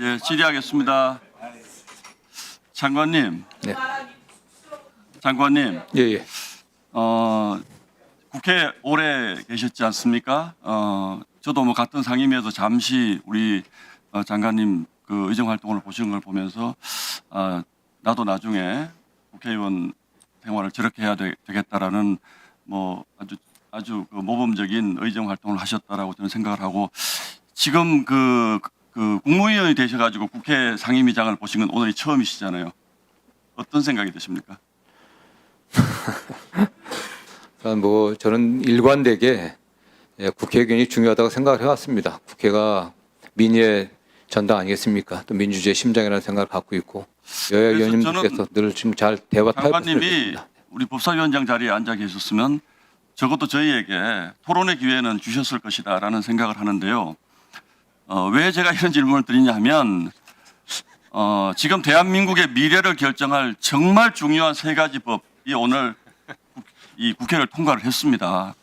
예, 질의하겠습니다. 장관님, 네. 장관님, 예, 예. 국회 오래 계셨지 않습니까? 저도 뭐 같은 상임위에서 잠시 우리 장관님 그 의정 활동을 보시는 걸 보면서 나도 나중에 국회의원 생활을 저렇게 해야 되겠다라는 뭐 아주 그 모범적인 의정 활동을 하셨다라고 저는 생각을 하고 지금 그 국무위원이 되셔가지고 국회 상임위장을 보신 건 오늘이 처음이시잖아요. 어떤 생각이 드십니까? 뭐 저는 일관되게 국회의원이 중요하다고 생각을 해왔습니다. 국회가 민의의 전당 아니겠습니까? 또 민주주의의 심장이라는 생각을 갖고 있고 여야 의원님들께서 늘 지금 잘 대화 타협했으면 장관님이 좋겠습니다. 우리 법사위원장 자리에 앉아 계셨으면 적어도 저희에게 토론의 기회는 주셨을 것이다라는 생각을 하는데요. 왜 제가 이런 질문을 드리냐 하면 지금 대한민국의 미래를 결정할 정말 중요한 세 가지 법이 오늘 이 국회를 통과를 했습니다.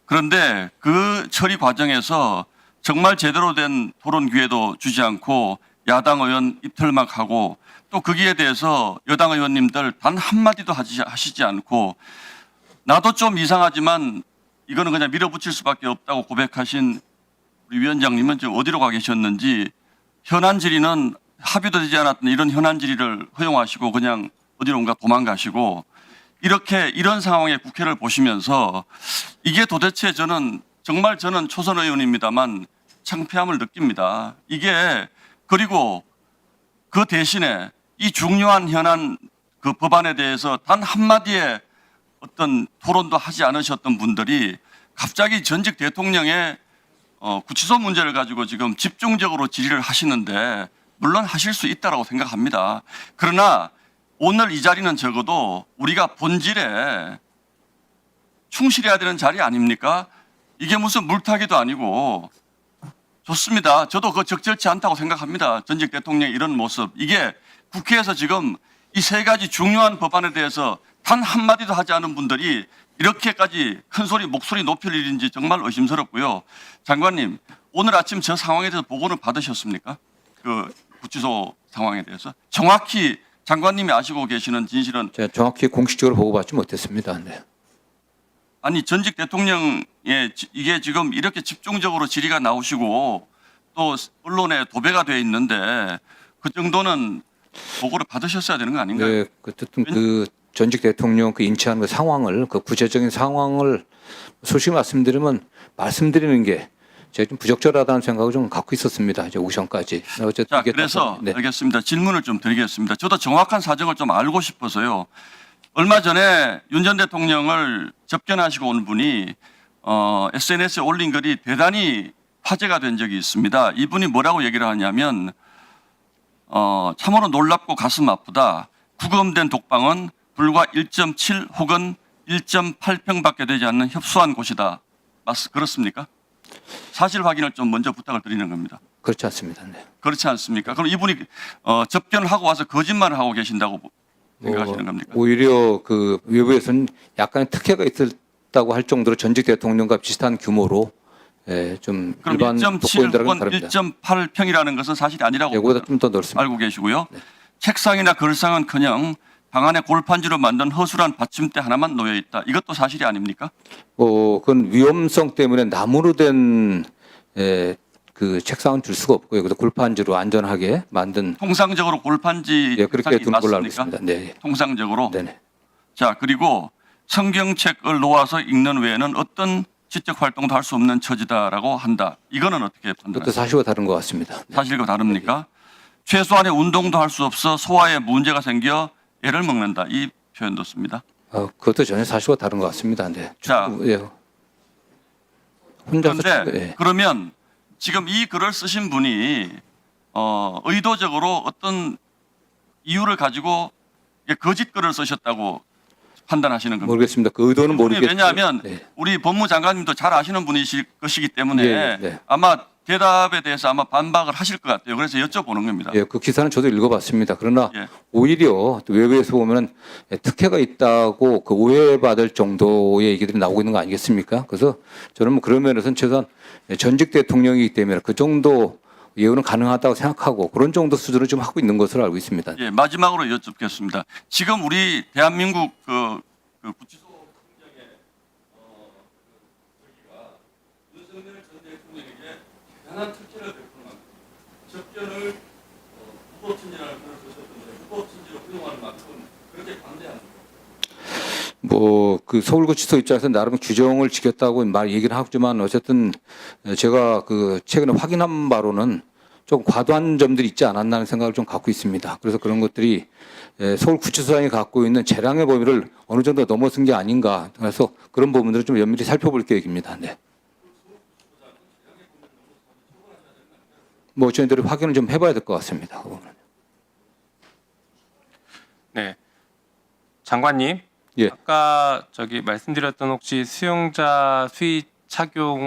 그런데 그 처리 과정에서 정말 제대로 된 토론 기회도 주지 않고 야당 의원 입틀막 하고 또 거기에 대해서 여당 의원님들 단 한마디도 하시지 않고 나도 좀 이상하지만 이거는 그냥 밀어붙일 수밖에 없다고 고백하신 우리 위원장님은 지금 어디로 가 계셨는지 현안 질의는 합의도 되지 않았던 이런 현안 질의를 허용하시고 그냥 어디론가 도망가시고 이렇게 이런 상황에 국회를 보시면서 이게 도대체 저는 초선 의원입니다만 창피함을 느낍니다. 이게 그리고 그 대신에 이 중요한 현안 그 법안에 대해서 단 한마디의 어떤 토론도 하지 않으셨던 분들이 갑자기 전직 대통령의 구치소 문제를 가지고 지금 집중적으로 질의를 하시는데 물론 하실 수 있다라고 생각합니다. 그러나 오늘 이 자리는 적어도 우리가 본질에 충실해야 되는 자리 아닙니까? 이게 무슨 물타기도 아니고 좋습니다. 저도 그거 적절치 않다고 생각합니다. 전직 대통령의 이런 모습. 이게 국회에서 지금 이 세 가지 중요한 법안에 대해서 단 한마디도 하지 않은 분들이 이렇게까지 큰 소리, 목소리 높일 일인지 정말 의심스럽고요. 장관님, 오늘 아침 저 상황에 대해서 보고는 받으셨습니까? 그 구치소 상황에 대해서. 정확히 장관님이 아시고 계시는 진실은 제가 정확히 공식적으로 보고받지 못했습니다. 네. 아니 전직 대통령의 이게 지금 이렇게 집중적으로 질의가 나오시고 또 언론에 도배가 돼 있는데 그 정도는 보고를 받으셨어야 되는 거 아닌가요? 네, 어쨌든 그 전직 대통령 그 인치한 그 상황을 그 구체적인 상황을 솔직히 말씀드리는 게 제가 좀 부적절하다는 생각을 좀 갖고 있었습니다. 이제 오션까지. 어쨌든 자, 이게 그래서 네. 알겠습니다. 질문을 좀 드리겠습니다. 저도 정확한 사정을 좀 알고 싶어서요. 얼마 전에 윤 전 대통령을 접견하시고 온 분이 SNS에 올린 글이 대단히 화제가 된 적이 있습니다. 이분이 뭐라고 얘기를 하냐면 참으로 놀랍고 가슴 아프다. 구금된 독방은 불과 1.7 혹은 1.8평밖에 되지 않는 협소한 곳이다. 그렇습니까? 사실 확인을 좀 먼저 부탁을 드리는 겁니다. 그렇지 않습니다. 네. 그렇지 않습니까? 그럼 이분이 접견을 하고 와서 거짓말을 하고 계신다고 생각하시는 겁니까? 오히려 그 외부에서는 약간의 특혜가 있었다고 할 정도로 전직 대통령과 비슷한 규모로 좀 그럼 일반 1.7 독거인들하고는 혹은 다릅니다. 1.8평이라는 것은 사실이 아니라고 이거보다 좀 더 넓습니다. 알고 계시고요. 책상이나 걸상은커녕 방 안에 골판지로 만든 허술한 받침대 하나만 놓여 있다. 이것도 사실이 아닙니까? 그건 위험성 때문에 나무로 된 그 책상은 줄 수가 없고요. 그래서 골판지로 안전하게 만든 통상적으로 골판지 그렇게 책상이 두는 걸로 알고 맞습니까? 있습니다. 네, 통상적으로. 네네. 자, 그리고 성경책을 놓아서 읽는 외에는 어떤 지적 활동도 할 수 없는 처지다라고 한다. 이거는 어떻게 그것도 판단하세요? 사실과 다른 것 같습니다. 네. 사실과 다릅니까? 최소한의 운동도 할 수 없어 소화에 문제가 생겨 애를 먹는다. 이 표현도 씁니다. 그것도 전혀 사실과 다른 것 같습니다. 네. 자, 혼자서 그런데 그러면 지금 이 글을 쓰신 분이 의도적으로 어떤 이유를 가지고 거짓 글을 쓰셨다고 판단하시는 겁니다. 모르겠습니다. 그 의도는 모르겠어요. 왜냐하면 네. 우리 법무장관님도 잘 아시는 분이실 것이기 때문에 네. 아마 대답에 대해서 아마 반박을 하실 것 같아요. 그래서 여쭤보는 겁니다. 그 기사는 저도 읽어봤습니다. 그러나 예. 오히려 또 외부에서 보면 특혜가 있다고 그 오해받을 정도의 얘기들이 나오고 있는 거 아니겠습니까? 그래서 저는 뭐 그런 면에서는 최소한 전직 대통령이기 때문에 그 정도 예우는 가능하다고 생각하고 그런 정도 수준을 좀 하고 있는 것으로 알고 있습니다. 예, 마지막으로 여쭙겠습니다. 지금 우리 대한민국 그 구치소 행정의 저기가 윤석열 전 대통령에게 대단한 특혜를 베푸는 만큼 접견을 후보친이라는 표현을 쓰셨던데 후보친지로 활용하는 만큼 그렇게 관대합니다. 뭐 그 서울구치소 입장에서 나름 규정을 지켰다고 말 얘기를 하지만 어쨌든 제가 그 최근에 확인한 바로는 좀 과도한 점들이 있지 않았나 하는 생각을 좀 갖고 있습니다. 그래서 그런 것들이 서울구치소장이 갖고 있는 재량의 범위를 어느 정도 넘어선 게 아닌가. 그래서 그런 부분들을 좀 면밀히 살펴볼 계획입니다. 네. 뭐 저희들이 확인을 좀 해봐야 될 것 같습니다. 그 부분은. 네, 장관님. 예. 아까 말씀드렸던 혹시 수용자 수의 착용